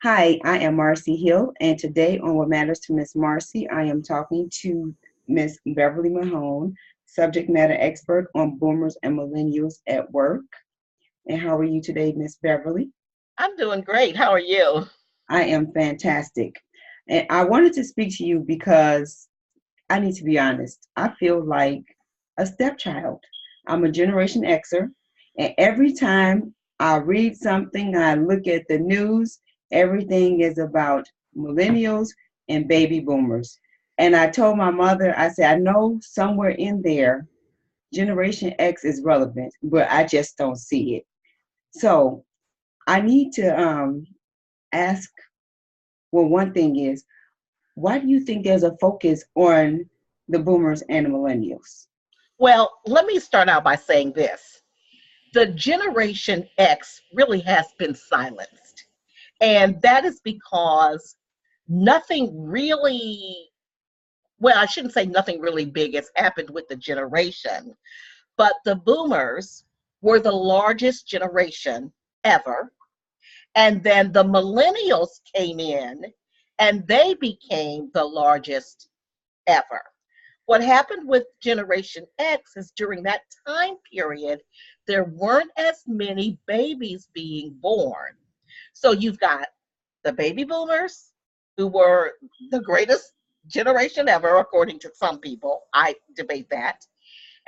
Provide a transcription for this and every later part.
Hi, I am Marcy Hill, and today on What Matters to Miss Marcy, I am talking to Miss Beverly Mahone, subject matter expert on boomers and millennials at work. And how are you today, Miss Beverly? I'm doing great. How are you? I am fantastic. And I wanted to speak to you because I need to be honest. I feel like a stepchild. I'm a Generation Xer, and every time I read something, I look at the news, everything is about millennials and baby boomers. And I told my mother, I said, I know somewhere in there, Generation X is relevant, but I just don't see it. So I need to ask, well, one thing is, why do you think there's a focus on the boomers and the millennials? Well, let me start out by saying this. The Generation X really has been silenced. And that is because nothing really, well, I shouldn't say nothing really big has happened with the generation, but the boomers were the largest generation ever. And then the millennials came in and they became the largest ever. What happened with Generation X is during that time period, there weren't as many babies being born. So you've got the baby boomers, who were the greatest generation ever, according to some people. I debate that.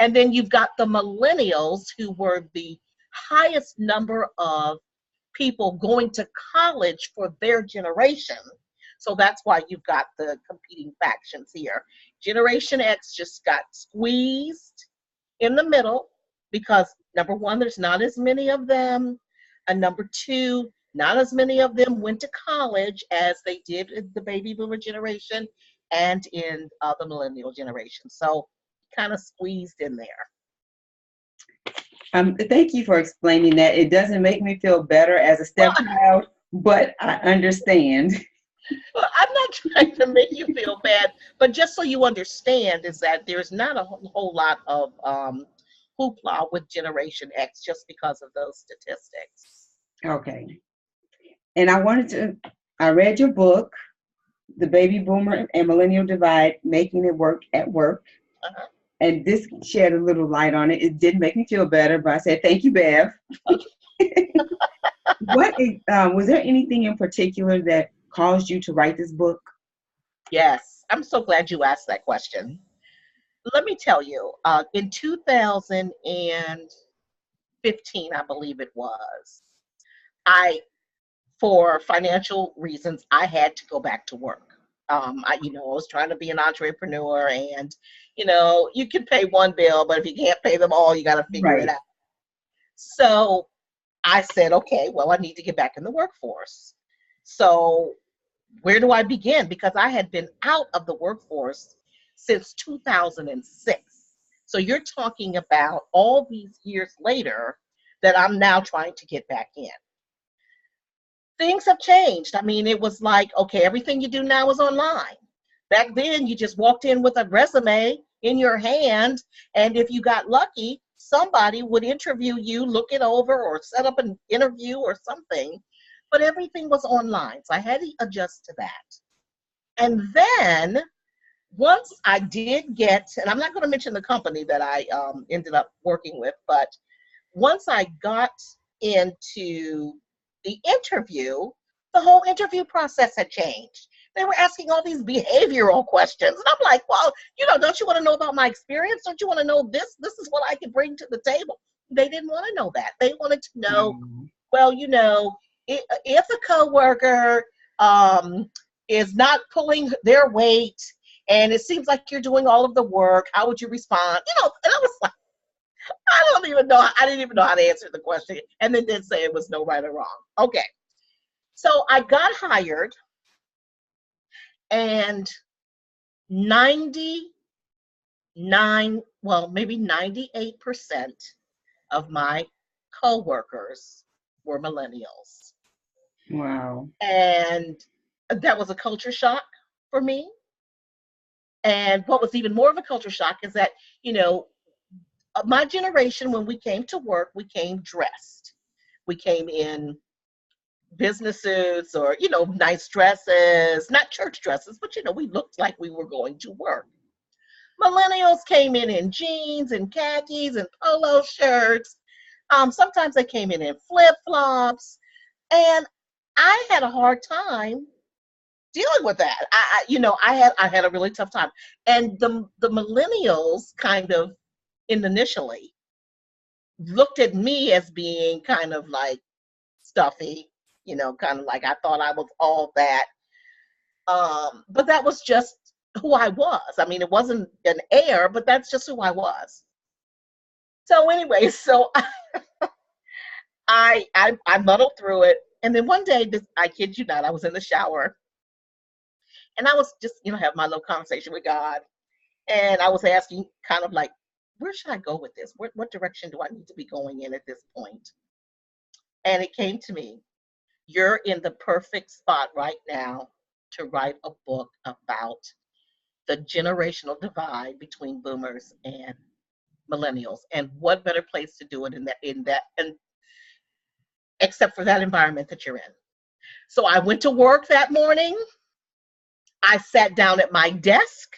And then you've got the millennials, who were the highest number of people going to college for their generation. So that's why you've got the competing factions here. Generation X just got squeezed in the middle because number one, there's not as many of them. And number two, not as many of them went to college as they did in the baby boomer generation and in the millennial generation. So kind of squeezed in there. Thank you for explaining that. It doesn't make me feel better as a Well, stepchild, but I understand. Well, I'm not trying to make you feel bad, but just so you understand, is that there's not a whole lot of hoopla with Generation X just because of those statistics. Okay. And I read your book, The Baby Boomer and Millennial Divide, Making It Work at Work. Uh-huh. And this shed a little light on it. It did make me feel better, but I said, thank you, Bev. Okay. Was there anything in particular that caused you to write this book? Yes, I'm so glad you asked that question. Let me tell you, in 2015, I believe it was, I for financial reasons, I had to go back to work. I was trying to be an entrepreneur, and you can pay one bill, but if you can't pay them all, you got to figure it Right. out. So I said, okay, well, I need to get back in the workforce. So where do I begin? Because I had been out of the workforce since 2006. So you're talking about all these years later that I'm now trying to get back in. Things have changed. I mean, it was like, okay, everything you do now is online. Back then, you just walked in with a resume in your hand, and if you got lucky, somebody would interview you, look it over, or set up an interview or something. But everything was online, so I had to adjust to that. And then once I did get, and I'm not going to mention the company that I ended up working with, but once I got into the interview, the whole interview process had changed. They were asking all these behavioral questions. And I'm like, well, don't you want to know about my experience? Don't you want to know this? This is what I can bring to the table. They didn't want to know that. They wanted to know, Um, well, if a coworker um, is not pulling their weight and it seems like you're doing all of the work, how would you respond? And I was like, I don't even know. I didn't even know how to answer the question. And then did say it was no right or wrong. Okay. So I got hired, and 99, well, maybe 98% of my coworkers were millennials. wow. And that was a culture shock for me. And what was even more of a culture shock is that, you know, my generation, when we came to work, we came dressed. We came in business suits or, nice dresses, not church dresses, but, we looked like we were going to work. Millennials came in jeans and khakis and polo shirts. Sometimes they came in flip-flops. And I had a hard time dealing with that. I had a really tough time. And the millennials kind of initially looked at me as being kind of like stuffy, kind of like I thought I was all that. But that was just who I was. I mean, it wasn't an air, but that's just who I was. So anyway, so I muddled through it. And then one day, I kid you not, I was in the shower and I was just, have my little conversation with God. And I was asking kind of like, where should I go with this? What direction do I need to be going in at this point? And it came to me, you're in the perfect spot right now to write a book about the generational divide between boomers and millennials. And what better place to do it and except for that environment that you're in. So I went to work that morning. I sat down at my desk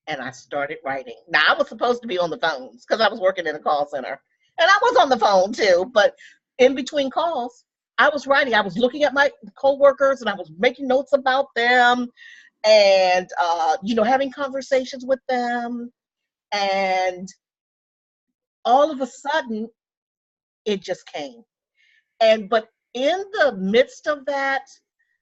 and I started writing. Now I was supposed to be on the phones because I was working in a call center. And I was on the phone too, but in between calls, I was writing. I was looking at my coworkers and I was making notes about them and having conversations with them. And all of a sudden, it just came. But in the midst of that,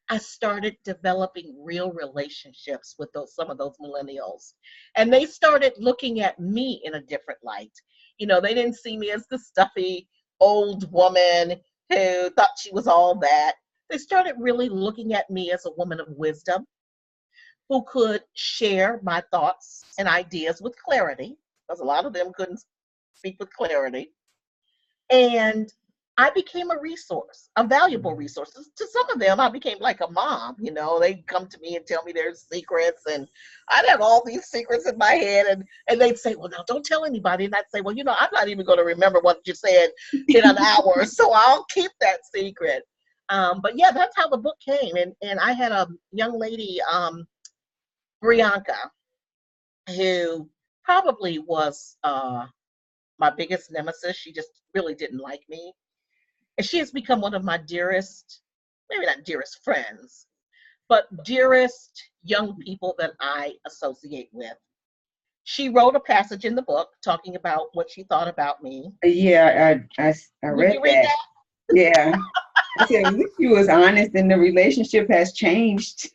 I started developing real relationships with some of those millennials. And they started looking at me in a different light. They didn't see me as the stuffy old woman who thought she was all that. They started really looking at me as a woman of wisdom who could share my thoughts and ideas with clarity, because a lot of them couldn't speak with clarity. And I became a resource, a valuable resource. To some of them, I became like a mom. They'd come to me and tell me their secrets, and I'd have all these secrets in my head, and they'd say, well, now don't tell anybody. And I'd say, well, I'm not even going to remember what you said in an hour, so I'll keep that secret. But yeah, that's how the book came. And I had a young lady, Brianka, who probably was my biggest nemesis. She just really didn't like me. And she has become one of my dearest, maybe not dearest friends, but dearest young people that I associate with. She wrote a passage in the book talking about what she thought about me. Yeah, I Would read you read that. that? Yeah. I said, at least you was honest and the relationship has changed.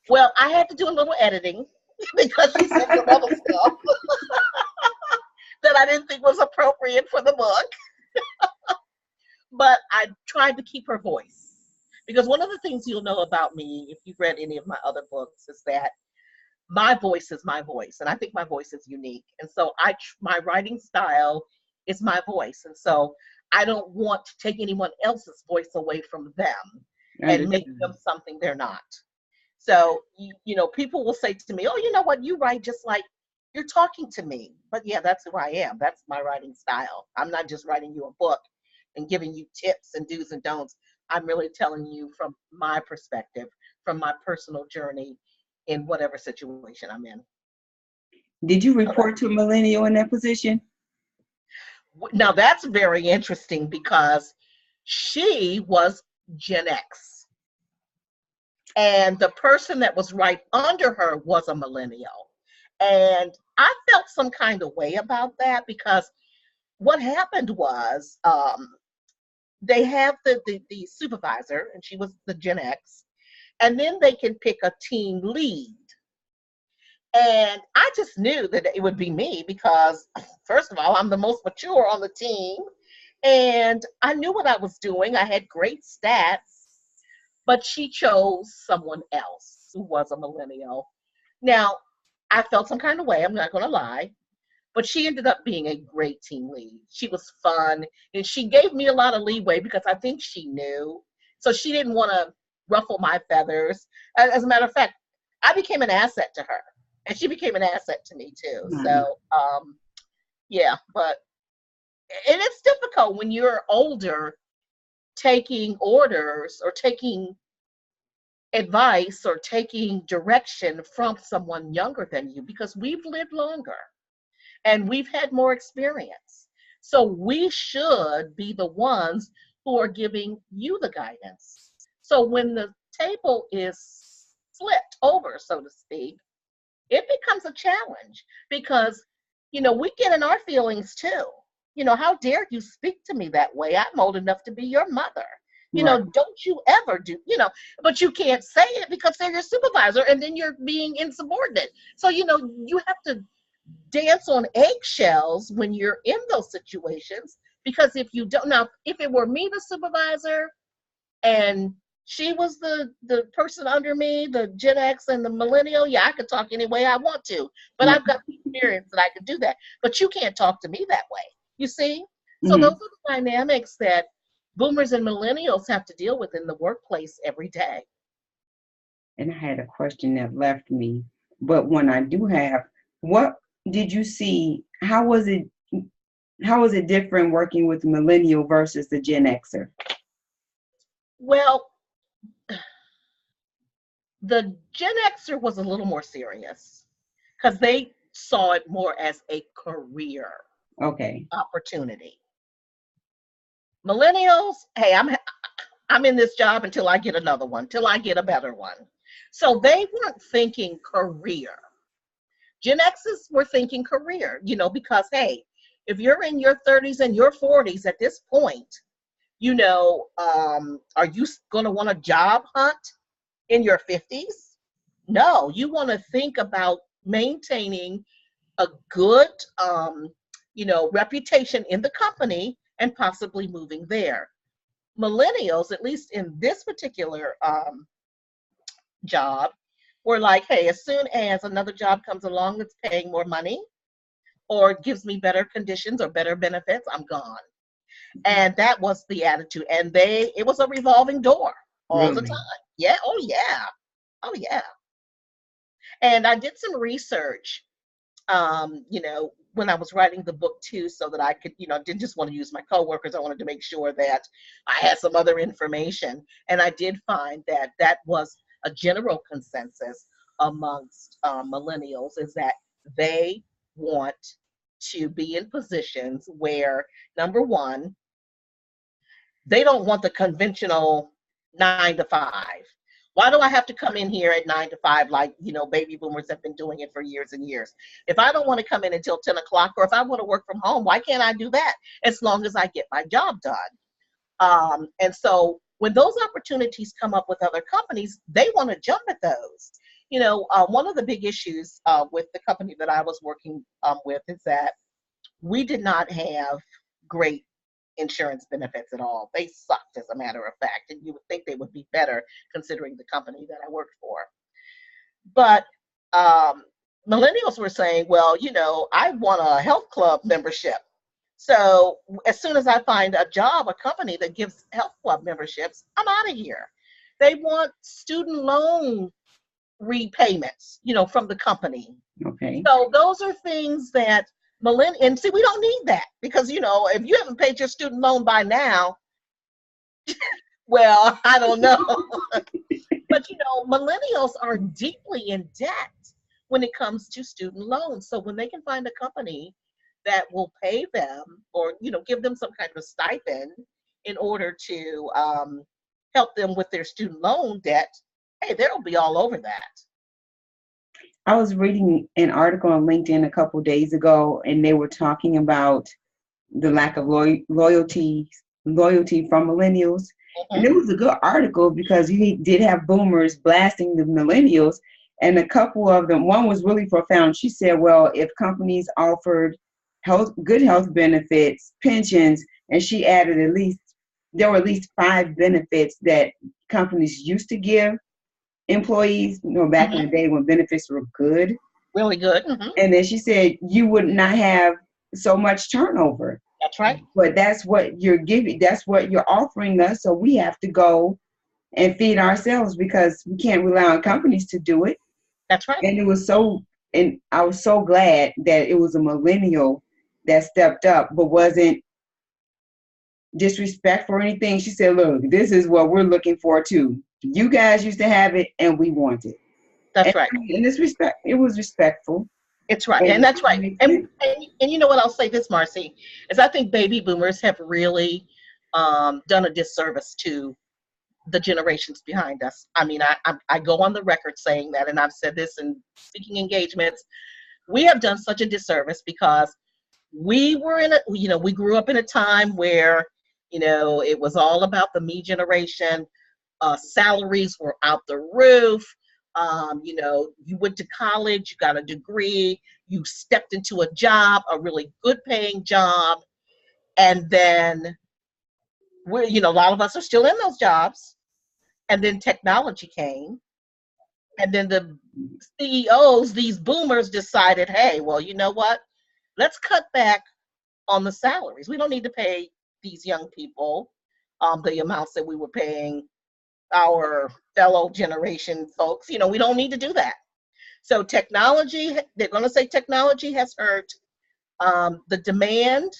Well, I had to do a little editing because she said some other stuff that I didn't think was appropriate for the book. But I tried to keep her voice. Because one of the things you'll know about me, if you've read any of my other books, is that my voice is my voice. And I think my voice is unique. And so my writing style is my voice. And so I don't want to take anyone else's voice away from them and make them something they're not. So, people will say to me, oh, you know what, you write just like you're talking to me. But yeah, that's who I am. That's my writing style. I'm not just writing you a book and giving you tips and do's and don'ts. I'm really telling you from my perspective, from my personal journey in whatever situation I'm in. Did you report to a millennial in that position? Now that's very interesting because she was Gen X. And the person that was right under her was a millennial. And I felt some kind of way about that because what happened was they have the supervisor, and she was the Gen X, and then they can pick a team lead. And I just knew that it would be me because, first of all, I'm the most mature on the team, and I knew what I was doing. I had great stats, but she chose someone else who was a millennial. Now, I felt some kind of way, I'm not going to lie, but she ended up being a great team lead. She was fun, and she gave me a lot of leeway because I think she knew. So she didn't want to ruffle my feathers. As a matter of fact, I became an asset to her, and she became an asset to me too. Mm-hmm. So, yeah, and it's difficult when you're older taking orders or taking advice or taking direction from someone younger than you, because we've lived longer and we've had more experience. So we should be the ones who are giving you the guidance. So when the table is flipped over, so to speak, it becomes a challenge because, we get in our feelings too. How dare you speak to me that way? I'm old enough to be your mother. Right. Don't you ever do, but you can't say it because they're your supervisor and then you're being insubordinate. So, you have to dance on eggshells when you're in those situations, because if you don't, now, if it were me, the supervisor, and she was the person under me, the Gen X and the millennial, yeah, I could talk any way I want to, but Right. I've got the experience that I could do that. But you can't talk to me that way, you see? So those Hmm. are the dynamics that boomers and millennials have to deal with in the workplace every day. And I had a question that left me, but when I do have, what did you see? How was it? How was it different working with millennial versus the Gen Xer? Well, the Gen Xer was a little more serious because they saw it more as a career Okay. opportunity. Millennials, hey, I'm in this job until I get another one, till I get a better one. So they weren't thinking career. Gen X's were thinking career, because hey, if you're in your 30s and your 40s at this point, are you going to want a job hunt in your 50s? No, you want to think about maintaining a good, reputation in the company and possibly moving there. Millennials, at least in this particular job, were like, hey, as soon as another job comes along that's paying more money or gives me better conditions or better benefits, I'm gone. And that was the attitude. And it was a revolving door all the Really? time. Yeah. Oh, yeah. Oh, yeah. And I did some research, when I was writing the book too, so that I could, didn't just want to use my coworkers. I wanted to make sure that I had some other information. And I did find that that was a general consensus amongst millennials, is that they want to be in positions where, number one, they don't want the conventional 9 to 5. Why do I have to come in here at 9 to 5 like, baby boomers have been doing it for years and years? If I don't want to come in until 10 o'clock, or if I want to work from home, why can't I do that as long as I get my job done? And so when those opportunities come up with other companies, they want to jump at those. One of the big issues with the company that I was working with is that we did not have great insurance benefits at all. They sucked, as a matter of fact, and you would think they would be better considering the company that I worked for. But millennials were saying, well, I want a health club membership. So as soon as I find a job, a company that gives health club memberships, I'm out of here. They want student loan repayments, from the company. Okay. So those are things that and see, we don't need that, because, if you haven't paid your student loan by now, well, I don't know. But, millennials are deeply in debt when it comes to student loans. So when they can find a company that will pay them, or, give them some kind of stipend in order to help them with their student loan debt, hey, they'll be all over that. I was reading an article on LinkedIn a couple days ago, and they were talking about the lack of loyalty from millennials. And Mhm. it was a good article because you did have boomers blasting the millennials, and a couple of them, one was really profound. She said, well, if companies offered good health benefits, pensions, and she added there were at least 5 benefits that companies used to give employees, back in Mhm. the day when benefits were good. Really good. Mhm. And then she said you would not have so much turnover. That's right. But that's what you're giving, that's what you're offering us. So we have to go and feed ourselves because we can't rely on companies to do it. That's right. And and I was so glad that it was a millennial that stepped up, but wasn't disrespect or anything. She said, look, this is what we're looking for too. You guys used to have it and we want it. That's And right. in this respect, it was respectful. It's right, and And that's it right. makes And sense. and you know what? I'll say this, Marcy, is I think baby boomers have really done a disservice to the generations behind us. I mean, I go on the record saying that, and I've said this in speaking engagements. We have done such a disservice because we were in a, you know, we grew up in a time where, you know, it was all about the me generation. Salaries were out the roof. You know, you went to college, you got a degree, you stepped into a job, a really good paying job, and then we're, you know, a lot of us are still in those jobs. And then technology came, and then the CEOs, these boomers decided, hey, well, you know what? Let's cut back on the salaries. We don't need to pay these young people the amounts that we were paying our fellow generation folks. You know, we don't need to do that. So technology, they're going to say technology has hurt. The demand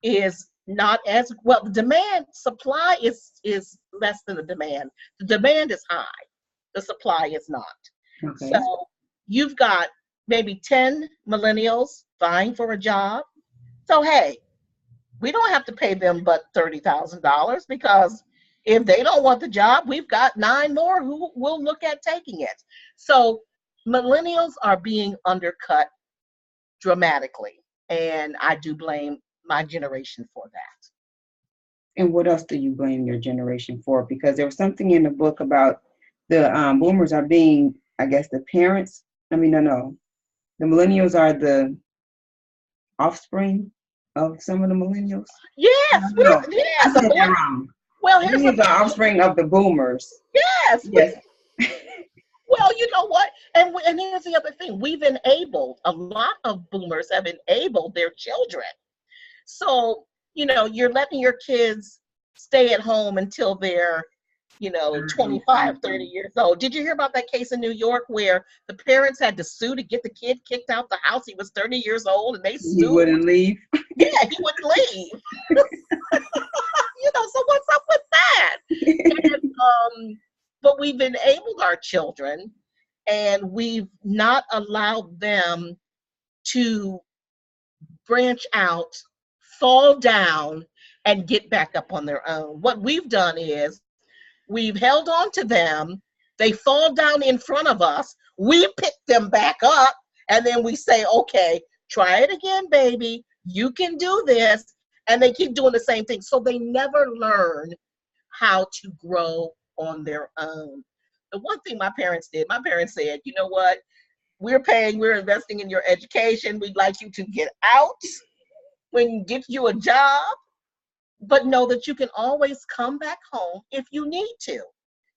is not as well. The demand supply is less than the demand. The demand is high. The supply is not. So Okay. you've got maybe 10 millennials vying for a job. So hey, we don't have to pay them but $30,000 because if they don't want the job, we've got 9 more who will look at taking it. So millennials are being undercut dramatically, and I do blame my generation for that. And what else do you blame your generation for? Because there was something in the book about the boomers are being, I guess, the parents. I mean, no. The millennials are the offspring of some of the millennials. Yes, we're No, I yes. said that wrong. Well, here's the Millennials are offspring of the boomers. yes. Yes. Well, you know what? And here's the other thing. We've enabled a lot of boomers have enabled their children. So, you know, you're letting your kids stay at home until they're, you know, I 25, 30 agree. years old. Did you hear about that case in New York where the parents had to sue to get the kid kicked out the house? He was 30 years old and they He sued. wouldn't leave. Yeah, he wouldn't leave. You know, so what's up with that? And but we've enabled our children and we've not allowed them to branch out, fall down, and get back up on their own. What we've done is we've held on to them. They fall down in front of us. We pick them back up, and then we say, okay, try it again, baby. You can do this. And they keep doing the same thing. So they never learn how to grow on their own. The one thing my parents did, my parents said, you know what? We're investing in your education. We'd like you to get out when you get you a job, but know that you can always come back home if you need to.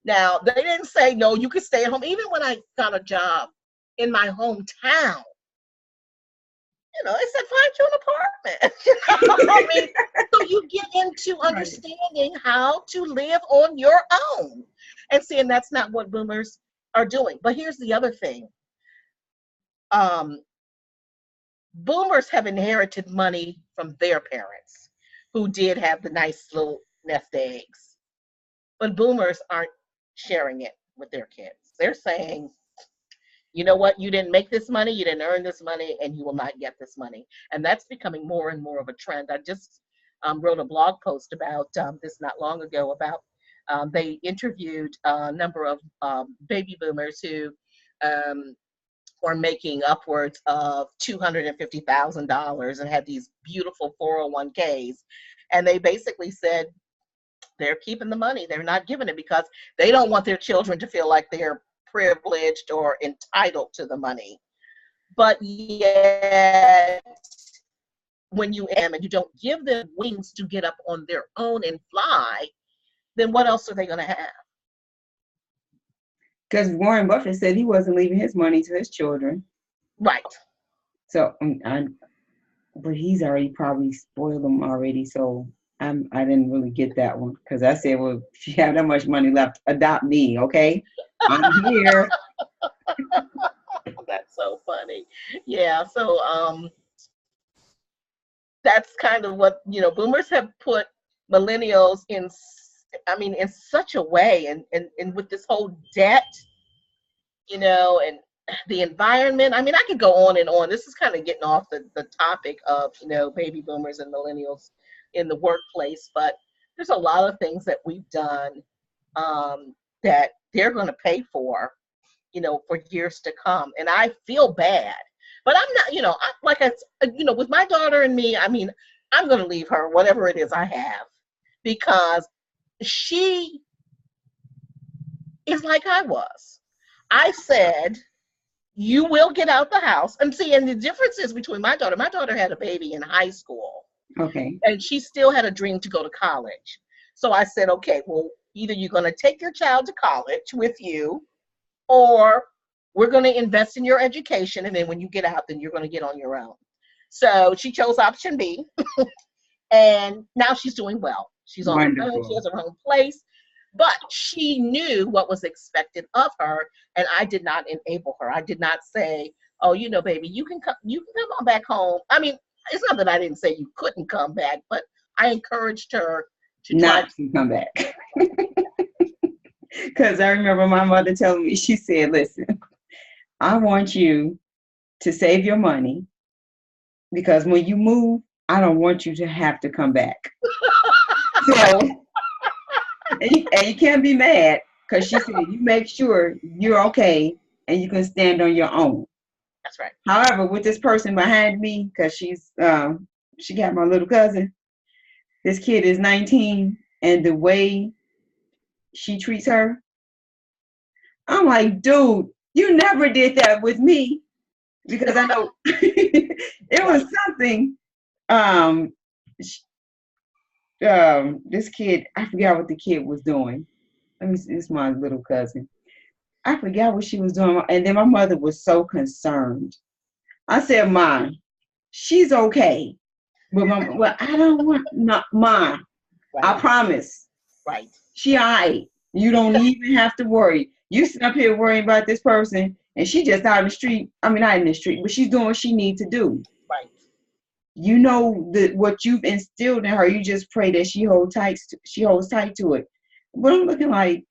Now, they didn't say, no, you can stay at home. Even when I got a job in my hometown, you know, they said, find you an apartment. I mean, so you get into Right. understanding how to live on your own. And seeing that's not what boomers are doing. But here's the other thing. Um, Boomers have inherited money from their parents who did have the nice little nest eggs. But boomers aren't sharing it with their kids. They're saying, you know what, you didn't make this money, you didn't earn this money, and you will not get this money. And that's becoming more and more of a trend. I just wrote a blog post about this not long ago about they interviewed a number of baby boomers who um, were making upwards of $250,000 and had these beautiful 401ks. And they basically said they're keeping the money. They're not giving it because they don't want their children to feel like they're privileged or entitled to the money. But yet, when you am and you don't give them wings to get up on their own and fly, then what else are they going to have? Because Warren Buffett said he wasn't leaving his money to his children. Right. So, but he's already probably spoiled them already. So I didn't really get that one because I said, well, if you have that much money left, adopt me, okay? I'm here. That's so funny. Yeah. So that's kind of what, you know, boomers have put millennials in such a way, and with this whole debt, and the environment. I mean, I could go on and on. This is kind of getting off the topic of, baby boomers and millennials in the workplace, but there's a lot of things that we've done that they're going to pay for years to come. And I feel bad, but I'm not, with my daughter and me, I mean, I'm going to leave her whatever it is I have, because she is like I was. I said, you will get out the house. And see, and the difference is between my daughter had a baby in high school. Okay. And she still had a dream to go to college. So I said, okay, well, either you're going to take your child to college with you, or we're going to invest in your education. And then when you get out, then you're going to get on your own. So she chose option B. And now she's doing well. She's on her own. She has her own place. But she knew what was expected of her, and I did not enable her. I did not say, "Oh, baby, you can come on back home." I mean, it's not that I didn't say you couldn't come back, but I encouraged her to not to come back. Because I remember my mother telling me, she said, "Listen, I want you to save your money, because when you move, I don't want you to have to come back." So. And you can't be mad, because she said, you make sure you're okay and you can stand on your own. That's right. However, with this person behind me, because she got my little cousin, this kid is 19, and the way she treats her, I'm like, dude, you never did that with me, because I know it was something. This kid, I forgot what the kid was doing. This is my little cousin. I forgot what she was doing. And then my mother was so concerned. I said, "Ma, she's okay." But I don't want, not Ma. Right. I promise. Right. She all right. You don't even have to worry. You sit up here worrying about this person, and she just out in the street. I mean, not in the street, but she's doing what she needs to do. Right. You know what you've instilled in her. You just pray that she holds tight to it. But I'm looking like,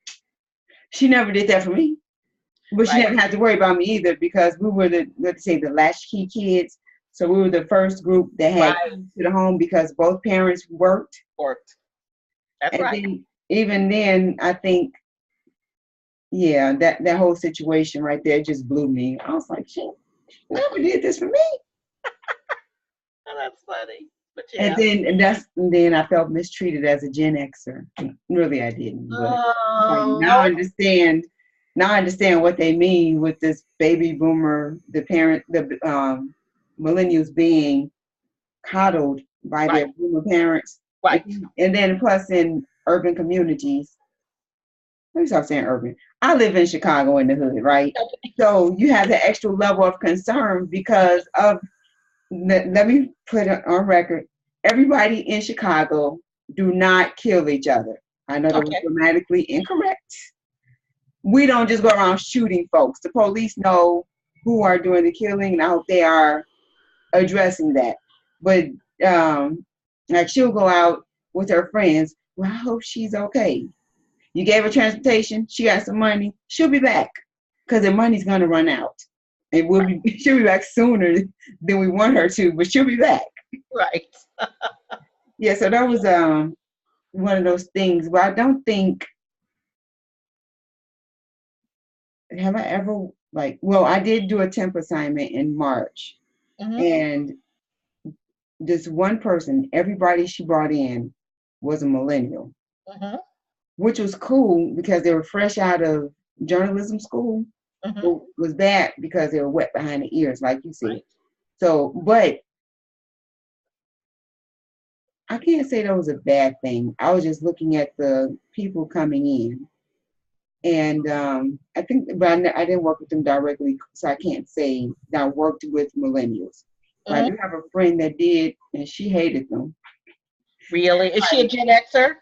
she never did that for me. But she never had to worry about me either, because we were the latchkey kids. So we were the first group that had keys to the home, because both parents worked. That's right. Then, even then, I think, that whole situation right there just blew me. I was like, she never did this for me. Oh, that's funny. But And then I felt mistreated as a Gen Xer. Really, I didn't. But now I understand. Now I understand what they mean with this baby boomer, the millennials being coddled by their boomer parents. Right. And then plus in urban communities. Let me stop saying urban. I live in Chicago in the hood, right? Okay. So you have the extra level of concern because of. Let me put it on record. Everybody in Chicago do not kill each other. I know that was grammatically incorrect. We don't just go around shooting folks. The police know who are doing the killing, and I hope they are addressing that. But like, she'll go out with her friends. Well, I hope she's okay. You gave her transportation. She got some money. She'll be back, because the money's gonna run out. She'll be back sooner than we want her to, but she'll be back. Right. Yeah, so that was one of those things. But I don't think, have I ever, I did do a temp assignment in March. Mm-hmm. And this one person, everybody she brought in was a millennial. Mm-hmm. Which was cool, because they were fresh out of journalism school. Mm-hmm. It was bad because they were wet behind the ears, like you said. Right. So, but I can't say that was a bad thing. I was just looking at the people coming in. And I think, but I didn't work with them directly, so I can't say that I worked with millennials. But I do have a friend that did, and she hated them. Really? Is she a Gen Xer?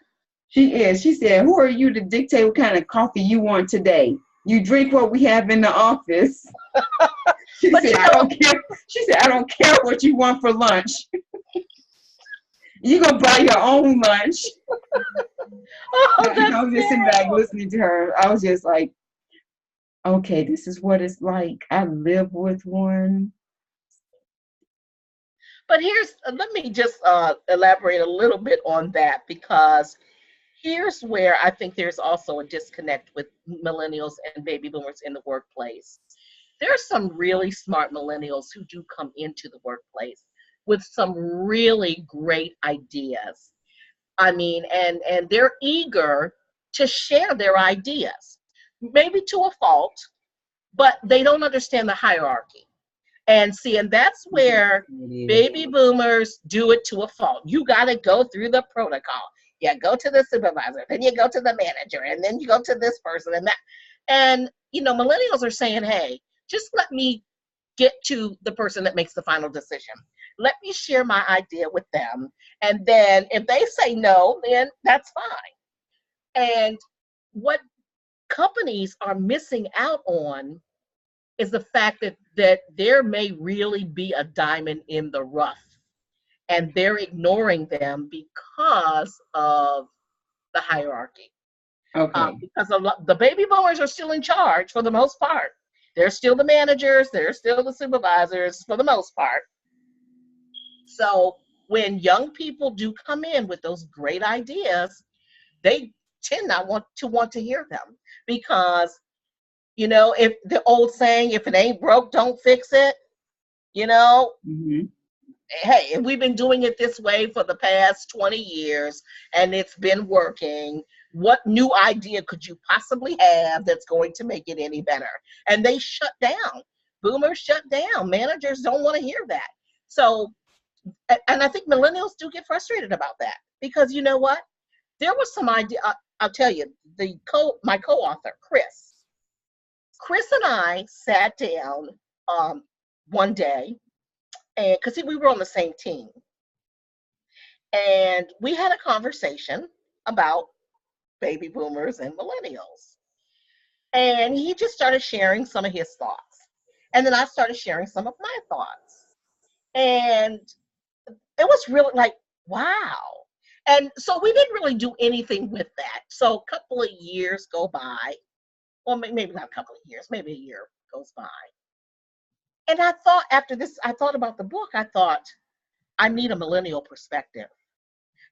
She is. She said, "Who are you to dictate what kind of coffee you want today? You drink what we have in the office." She said, "I don't care." She said, "I don't care what you want for lunch." You gonna buy your own lunch. Oh, that's I was just sitting back terrible. listening to her. I was just like, okay, this is what it's like. I live with one. But let me just elaborate a little bit on that, because here's where I think there's also a disconnect with millennials and baby boomers in the workplace. There's some really smart millennials who do come into the workplace with some really great ideas. I mean, and they're eager to share their ideas, maybe to a fault, but they don't understand the hierarchy. And see, and that's where It baby boomers do it to a fault. You got to go through the protocol. You go to the supervisor, then you go to the manager, and then you go to this person and that. And, millennials are saying, hey, just let me get to the person that makes the final decision. Let me share my idea with them. And then if they say no, then that's fine. And what companies are missing out on is the fact that there may really be a diamond in the rough, and they're ignoring them because of the hierarchy. okay. Because the baby boomers are still in charge for the most part. They're still the managers, they're still the supervisors for the most part. So when young people do come in with those great ideas, they tend not want to hear them, because if the old saying, if it ain't broke, don't fix it, you know, Hmm. hey, we've been doing it this way for the past 20 years and it's been working. What new idea could you possibly have that's going to make it any better? And they shut down. Boomers shut down. Managers don't want to hear that. So, and I think millennials do get frustrated about that, because you know what? There was some idea. I'll tell you, my co-author, Chris and I sat down one day, and because we were on the same team, and we had a conversation about baby boomers and millennials. And he just started sharing some of his thoughts. And then I started sharing some of my thoughts. And it was really like, wow. And so we didn't really do anything with that. So a couple of years go by, or maybe not a couple of years, maybe a year goes by. And I thought, after this, I thought about the book. I thought, I need a millennial perspective,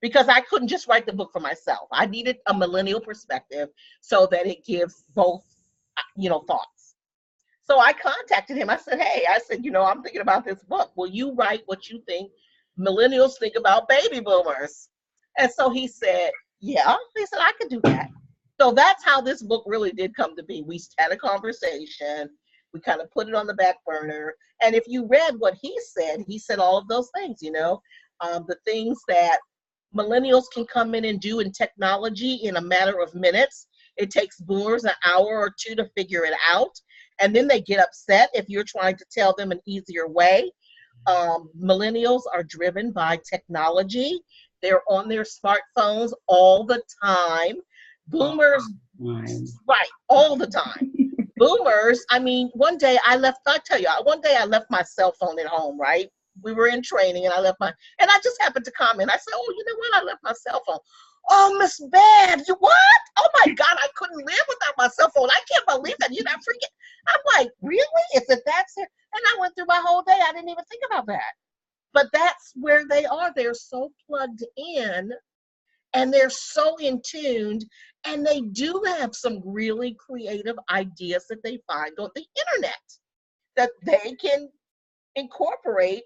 because I couldn't just write the book for myself. I needed a millennial perspective so that it gives both, thoughts. So I contacted him. I said, hey, I'm thinking about this book. Will you write what you think millennials think about baby boomers? And so he said, yeah. He said, I could do that. So that's how this book really did come to be. We had a conversation. We kind of put it on the back burner. And if you read what he said all of those things, the things that millennials can come in and do in technology in a matter of minutes. It takes boomers an hour or two to figure it out. And then they get upset if you're trying to tell them an easier way. Millennials are driven by technology. They're on their smartphones all the time. Boomers, Fine. right, all the time. Boomers, I mean, one day I left my cell phone at home, right? We were in training and and I just happened to comment. I said, oh, you know what? I left my cell phone. Oh, Miss Bev, you what? Oh my God, I couldn't live without my cell phone. I can't believe that. You're not freaking. I'm like, really? Is it that serious? And I went through my whole day. I didn't even think about that. But that's where they are. They're so plugged in and they're so in tuned, and they do have some really creative ideas that they find on the internet that they can incorporate,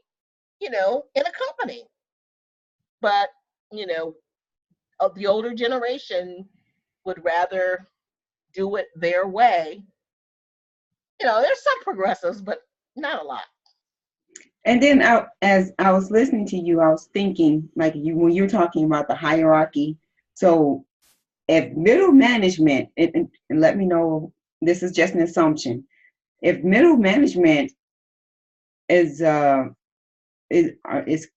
in a company. But, of the older generation would rather do it their way. There's some progressives, but not a lot. And then as I was listening to you, I was thinking, like when you're talking about the hierarchy. So if middle management, and let me know, this is just an assumption. If middle management is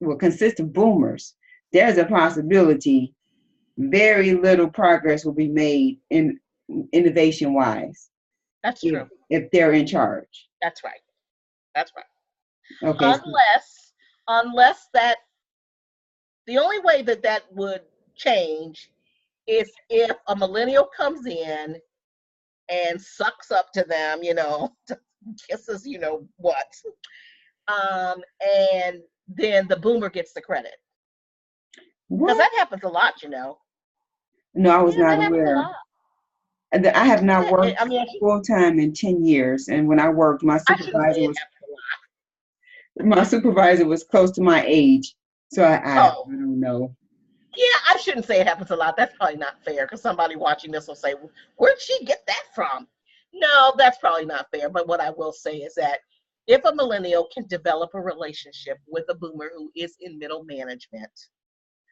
will consist of boomers, there's a possibility very little progress will be made in innovation wise That's true. if they're in charge. That's right. That's right. Okay. Unless that The only way that that would change is if a millennial comes in and sucks up to them, kisses, what, and then the boomer gets the credit. Because What? that happens a lot. No, I was Yeah, not that happens a aware. lot. And I have not Yeah, worked I mean, full time in 10 years. And when I worked, I shouldn't say it happens a my supervisor was close to my age. So I lot. Oh, don't know. yeah, I shouldn't say it happens a lot. That's probably not fair because somebody watching this will say, "Where'd she get that from?" No, that's probably not fair. But what I will say is that if a millennial can develop a relationship with a boomer who is in middle management,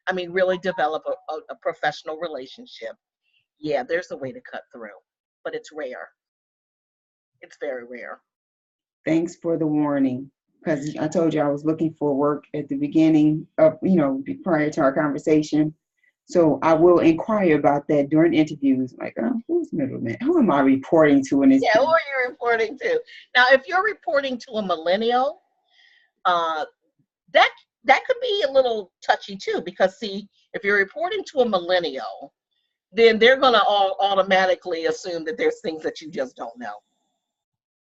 I mean, really develop a professional relationship, yeah, there's a way to cut through, but it's rare. It's very rare. Thanks for the warning. Because I told you I was looking for work at the beginning of, prior to our conversation. So I will inquire about that during interviews. Like, who's middleman? Who am I reporting to in this Yeah, who case? are you reporting to? Now, if you're reporting to a millennial, uh, that that could be a little touchy too, because see, if you're reporting to a millennial, then they're going to all automatically assume that there's things that you just don't know.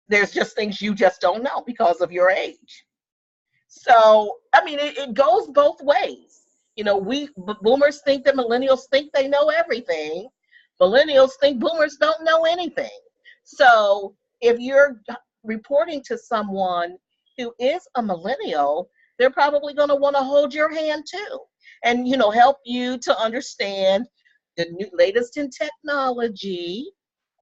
There's just things you just don't know because of your age. So, I mean, it goes both ways. We boomers think that millennials think they know everything. Millennials think boomers don't know anything. So, if you're reporting to someone who is a millennial, they're probably going to want to hold your hand too and, help you to understand the latest in technology.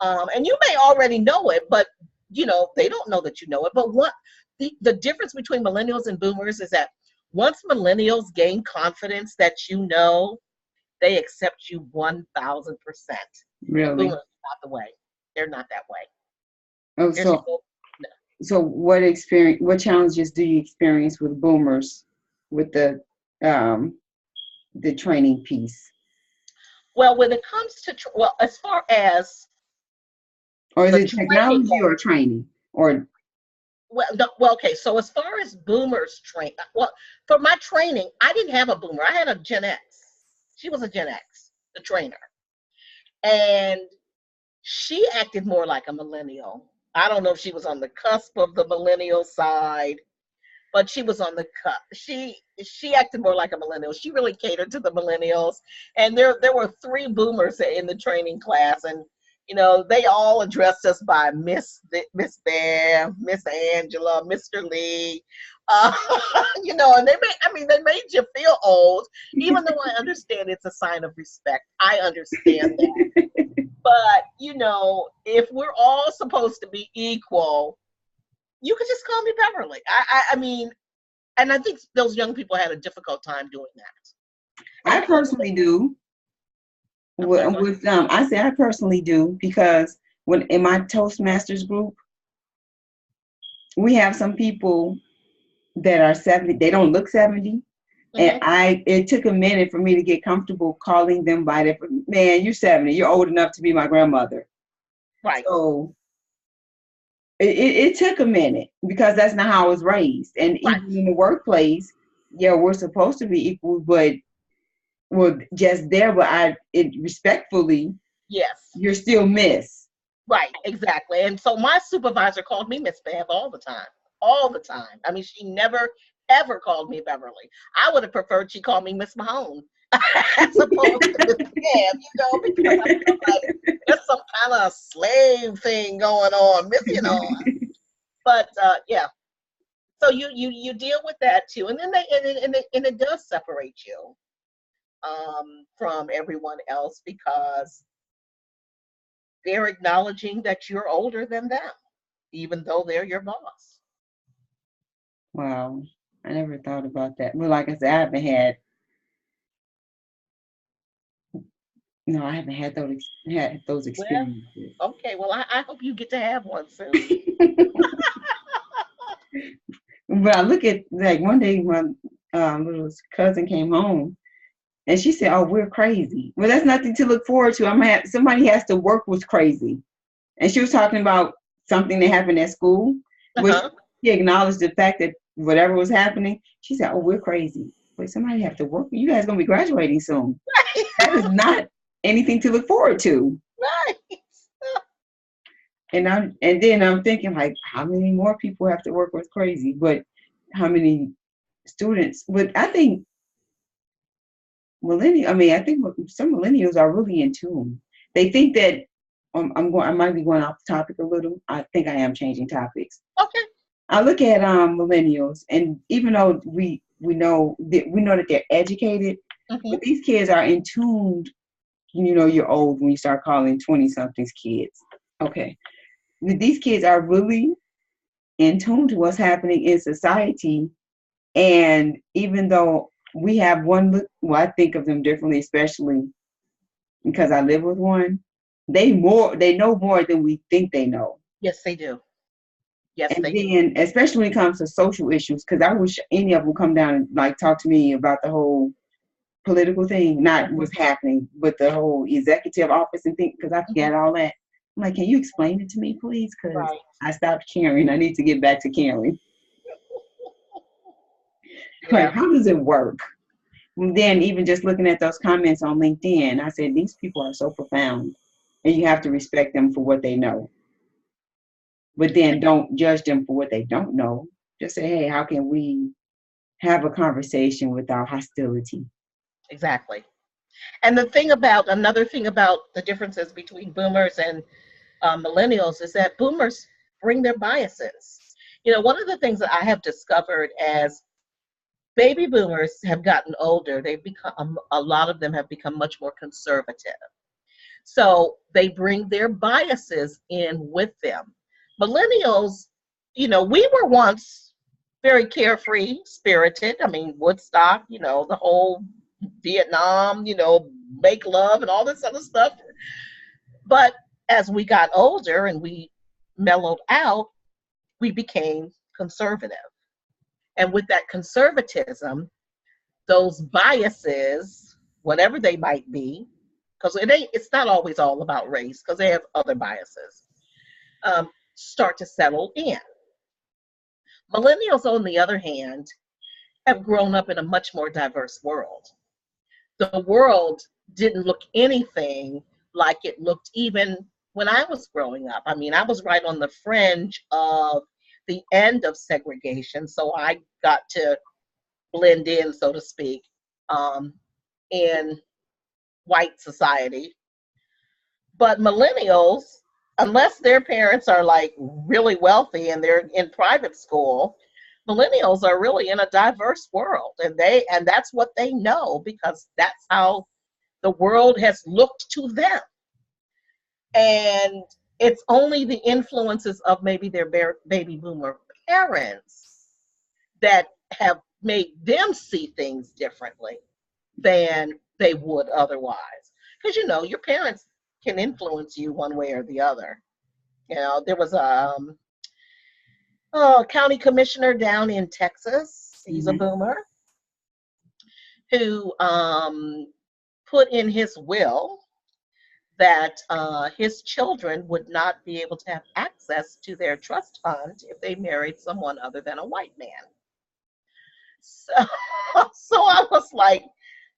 And you may already know it, but, they don't know that you know it. But what the difference between millennials and boomers is that once millennials gain confidence that they accept you 1,000%. Boomers Really? are not the way. They're not that way. Oh, There's so no, so what challenges do you experience with boomers with um the training piece? well, when it comes to well, as far as Or is the it training technology goes, or training? Or well, no, well, okay. So as far as boomers train, well, for my training, I didn't have a boomer. I had a Gen X. She was a Gen X, the trainer, and she acted more like a millennial. I don't know if she was on the cusp of the millennial side, but she was on the cusp. She acted more like a millennial. She really catered to the millennials. And there were three boomers in the training class, and they all addressed us by Miss Bear, Miss Angela, Mr. Lee. Uh, and they made you feel old, even though I understand it's a sign of respect. I understand that. But, if we're all supposed to be equal, you could just call me Beverly. I mean, and I think those young people had a difficult time doing that. And I personally do. I'm sorry, go ahead. I say I personally do because when in my Toastmasters group, we have some people that are 70. They don't look 70, and Hmm. it took a minute for me to get comfortable calling them by their man. You're 70. You're old enough to be my grandmother. Right, So it took a minute because that's not how I was raised. And right. even in the workplace, yeah, we're supposed to be equal, but we're just there. But respectfully, Yes, you're still Miss. right, exactly. And so my supervisor called me Miss Bev all the time, all the time. I mean, she never, ever called me Beverly. I would have preferred she called me Miss Mahone as opposed to Miss Bev, because I feel like there's some kind of slave thing going on, But yeah, so you deal with that too, and then it does separate you from everyone else because they're acknowledging that you're older than them, even though they're your boss. Wow, I never thought about that. But like I said, I haven't had no, I haven't had those Well, experiences. okay, well, I hope you get to have one soon. But I look at like one day my little cousin came home and she said, "Oh, we're crazy." Well, that's nothing to look forward to. Somebody has to work with crazy. And she was talking about something that happened at school, which Uh-huh. she acknowledged the fact that whatever was happening. She said, "Oh, we're crazy." but somebody have to work. You guys gonna be graduating soon. That is not anything to look forward to. Right. And then I'm thinking like, how many more people have to work with crazy? But how many students? But I think I think some millennials are really in tune. They think that I might be going off topic a little. I think I am changing topics. Okay. I look at millennials, and even though we know that they're educated, Hmm. but these kids are in tune. You're old when you start calling 20-somethings kids. Okay, these kids are really in tune to what's happening in society, and even though we have one look, well, I think of them differently, especially because I live with one. They know more than we think they know. Yes, they do. Yes, And they do. then, especially when it comes to social issues, because I wish any of them come down and like talk to me about the whole political thing, not Hmm. what's happening, but the whole executive office and thing, because I Hmm. forget all that. I'm like, can you explain it to me, please? Because Right. I stopped caring. I need to get back to caring. Like, Yeah. how does it work? And then, even just looking at those comments on LinkedIn, I said, these people are so profound, and you have to respect them for what they know. But then don't judge them for what they don't know. Just say, hey, how can we have a conversation without hostility? Exactly. And another thing about the differences between boomers and millennials is that boomers bring their biases. One of the things that I have discovered as baby boomers have gotten older, a lot of them have become much more conservative. So they bring their biases in with them. Millennials, we were once very carefree, spirited. I mean, Woodstock, the whole Vietnam, make love and all this other stuff. But as we got older and we mellowed out, we became conservative. And with that conservatism, those biases, whatever they might be, because it's not always all about race, because they have other biases, start to settle in. Millennials, on the other hand, have grown up in a much more diverse world. The world didn't look anything like it looked even when I was growing up. I mean, I was right on the fringe of the end of segregation, so I got to blend in, so to speak, um, in white society. But millennials, unless their parents are like really wealthy and they're in private school, millennials are really in a diverse world, and that's what they know because that's how the world has looked to them. And it's only the influences of maybe their baby boomer parents that have made them see things differently than they would otherwise. Because your parents can influence you one way or the other. There was a county commissioner down in Texas. He's a Mm-hmm. boomer who put in his will that his children would not be able to have access to their trust fund if they married someone other than a white man. So, so I was like,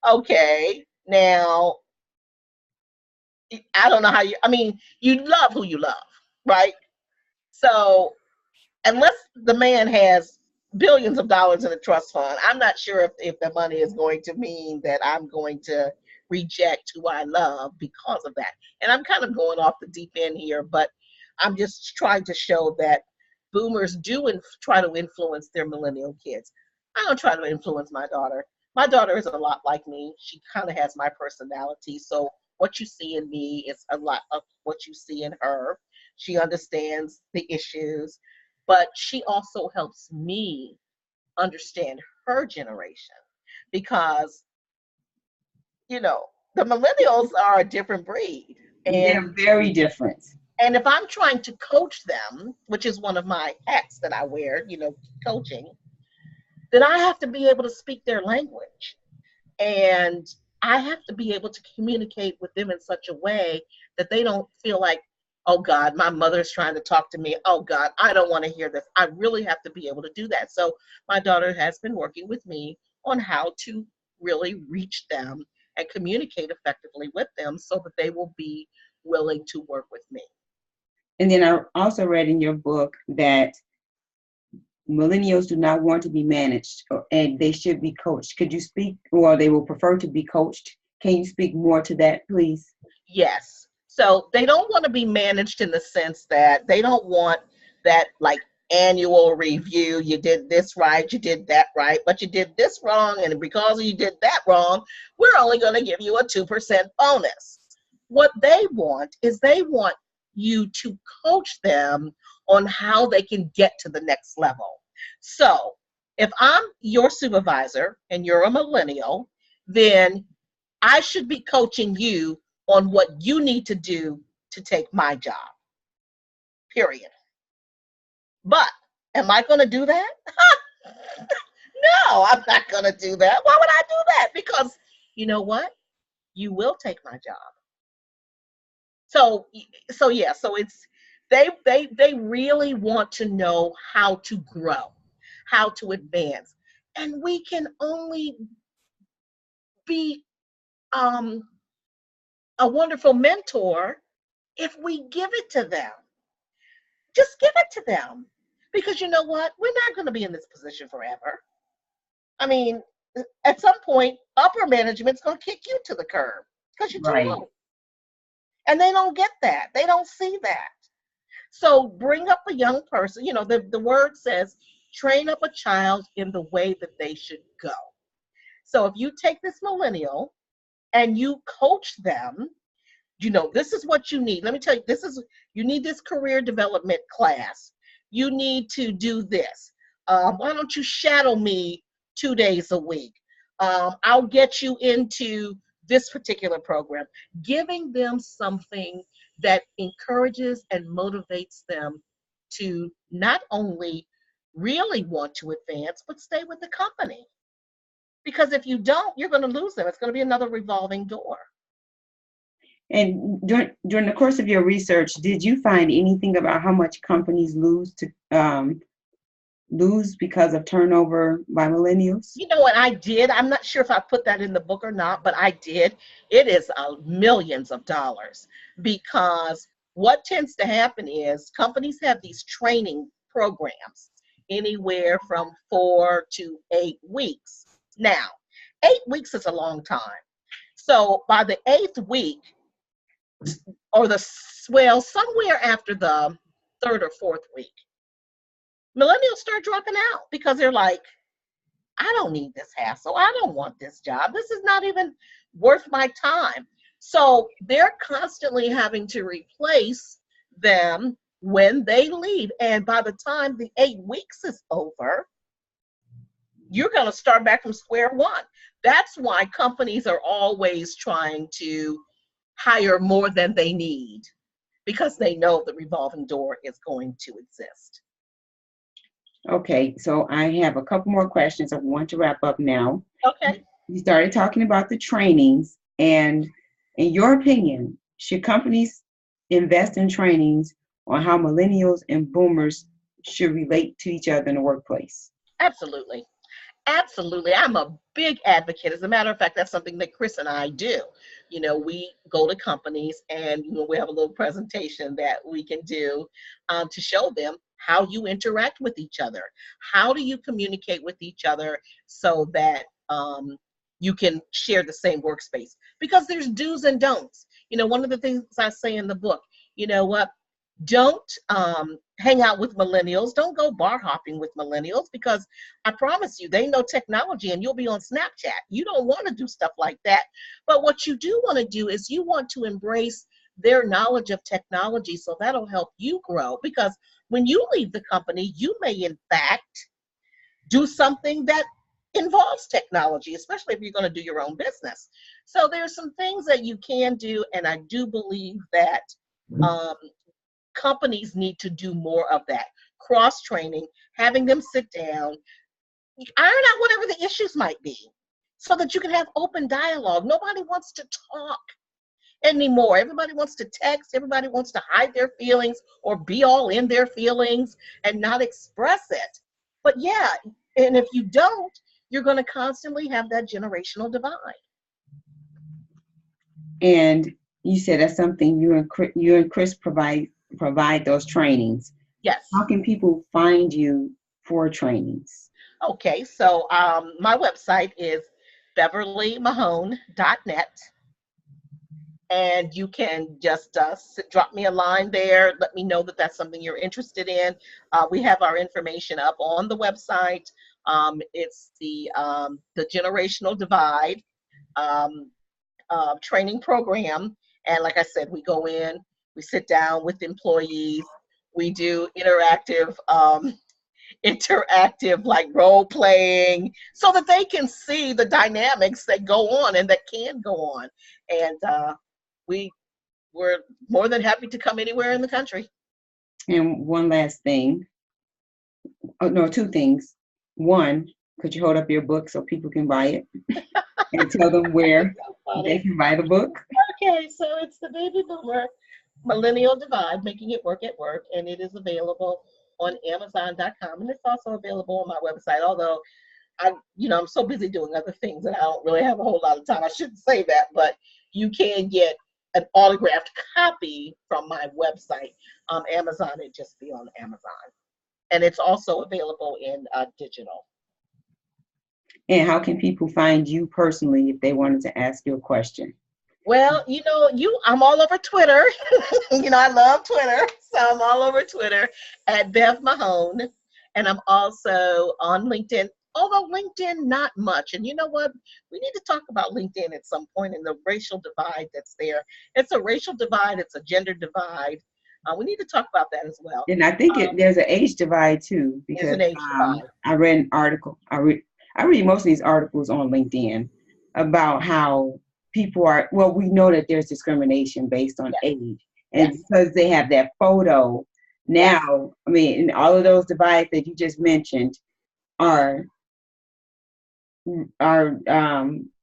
okay, now I don't know I mean, you love who you love, right? So unless the man has billions of dollars in a trust fund, I'm not sure if the money is going to mean that I'm going to reject who I love because of that. And I'm kind of going off the deep end here, but I'm just trying to show that boomers do try to influence their millennial kids. I don't try to influence my daughter. My daughter is a lot like me. She kind of has my personality. So what you see in me is a lot of what you see in her. She understands the issues, but she also helps me understand her generation because, you know, the millennials are a different breed. They're very different. And if I'm trying to coach them, which is one of my hats that I wear, coaching, then I have to be able to speak their language. And I have to be able to communicate with them in such a way that they don't feel like, oh God, my mother's trying to talk to me. Oh God, I don't want to hear this. I really have to be able to do that. So my daughter has been working with me on how to really reach them and communicate effectively with them so that they will be willing to work with me. And then I also read in your book that millennials do not want to be managed and they should be coached. Could you speak, or they will prefer to be coached? Can you speak more to that, please? Yes. So they don't want to be managed in the sense that they don't want that like annual review. You did this right, you did that right, but you did this wrong. And because you did that wrong, we're only going to give you a 2% bonus. What they want is they want you to coach them on how they can get to the next level. So if I'm your supervisor and you're a millennial, then I should be coaching you on what you need to do to take my job, period. But am I going to do that? No, I'm not going to do that. Why would I do that? Because you know what? You will take my job. So, so it's they really want to know how to grow, how to advance, and we can only be um, a wonderful mentor if we give it to them. Just give it to them. Because you know what? We're not going to be in this position forever. I mean, at some point, upper management's going to kick you to the curb because you're too Right. old. And they don't get that. They don't see that. So bring up a young person. You know, the word says, train up a child in the way that they should go. So if you take this millennial and you coach them, you know, this is what you need. Let me tell you, you need this career development class. You need to do this. Why don't you shadow me 2 days a week? I'll get you into this particular program. Giving them something that encourages and motivates them to not only really want to advance, but stay with the company. Because if you don't, you're going to lose them. It's going to be another revolving door. And during the course of your research, did you find anything about how much companies lose because of turnover by millennials? You know what I did? I'm not sure if I put that in the book or not, but I did. It is millions of dollars because what tends to happen is companies have these training programs anywhere from 4 to 8 weeks. Now, 8 weeks is a long time. So by the eighth week, or somewhere after the third or fourth week, millennials start dropping out because they're like, I don't need this hassle. I don't want this job. This is not even worth my time. So they're constantly having to replace them when they leave. And by the time the 8 weeks is over, you're going to start back from square one. That's why companies are always trying to hire more than they need because they know the revolving door is going to exist. Okay, so I have a couple more questions. I want to wrap up now. Okay. You started talking about the trainings, and in your opinion, should companies invest in trainings on how millennials and boomers should relate to each other in the workplace? Absolutely. Absolutely. I'm a big advocate. As a matter of fact, that's something that Chris and I do. You know, we go to companies and we have a little presentation that we can do to show them how you interact with each other. How do you communicate with each other so that you can share the same workspace? Because there's do's and don'ts. You know, one of the things I say in the book, you know what? Don't hang out with millennials. Don't go bar hopping with millennials because I promise you, they know technology and you'll be on Snapchat. You don't want to do stuff like that. But what you do want to do is you want to embrace their knowledge of technology so that'll help you grow. Because when you leave the company, you may in fact do something that involves technology, especially if you're going to do your own business. So there's some things that you can do, and I do believe that companies need to do more of that. Cross training, having them sit down, iron out whatever the issues might be so that you can have open dialogue. Nobody wants to talk anymore. Everybody wants to text. Everybody wants to hide their feelings or be all in their feelings and not express it. But yeah, and if you don't, you're going to constantly have that generational divide. And you said that's something you and Chris provide those trainings. Yes. How can people find you for trainings? Okay, so my website is beverlymahone.net, and you can just drop me a line there. Let me know that that's something you're interested in. We have our information up on the website. It's the Generational Divide um, training program, and like I said, we go in, we sit down with employees, we do interactive like role playing so that they can see the dynamics that go on and that can go on. And we're more than happy to come anywhere in the country. And one last thing. Oh, no, two things. One, could you hold up your book so people can buy it and tell them where they can buy the book? Okay, so it's the Baby Boomer Millennial Divide, Making It Work at Work, and it is available on Amazon.com, and it's also available on my website. Although I'm so busy doing other things that I don't really have a whole lot of time. I shouldn't say that, but you can get an autographed copy from my website. Amazon, it just be on Amazon, and it's also available in digital. And how can people find you personally if they wanted to ask you a question? Well, I'm all over Twitter. I love Twitter. So I'm all over Twitter at Bev Mahone. And I'm also on LinkedIn, although LinkedIn, not much. And you know what? We need to talk about LinkedIn at some point and the racial divide that's there. It's a racial divide. It's a gender divide. We need to talk about that as well. And I think there's an age divide too, because there's an age divide. I read an article. I read most of these articles on LinkedIn about how people are, well, we know that there's discrimination based on age. And because they have that photo now, I mean, and all of those divides that you just mentioned are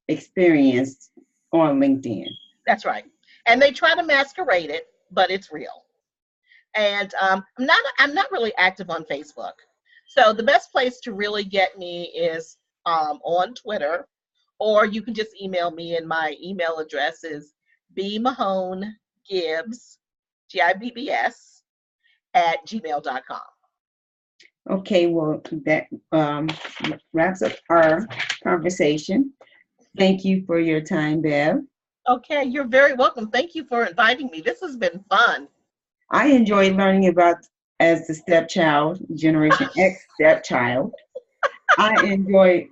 experienced on LinkedIn. That's right. And they try to masquerade it, but it's real. And I'm not really active on Facebook. So the best place to really get me is on Twitter, or you can just email me, and my email address is bmahonegibbs, Gibbs, @gmail.com. Okay, well, that wraps up our conversation. Thank you for your time, Bev. Okay, you're very welcome. Thank you for inviting me. This has been fun. I enjoy learning about, as the stepchild, Generation X stepchild, I enjoy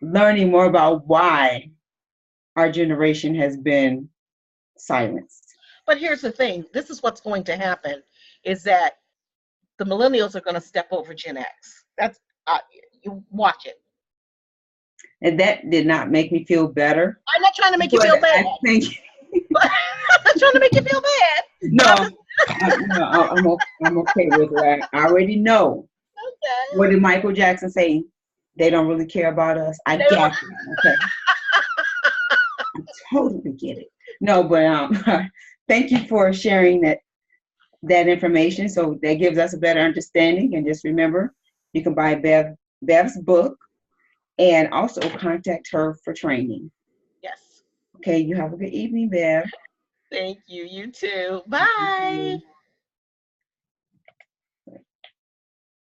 learning more about why our generation has been silenced. But here's the thing. This is what's going to happen, is that the millennials are going to step over Gen X. That's you watch it. And that did not make me feel better. I'm not trying to make you feel bad. I'm not trying to make you feel bad. No, I'm okay with that. I already know. Okay. What did Michael Jackson say? They don't really care about us. I get it. Okay. I totally get it. No, but thank you for sharing that information. So that gives us a better understanding. And just remember, you can buy Bev's book and also contact her for training. Yes. Okay, you have a good evening, Bev. Thank you. You too. Bye.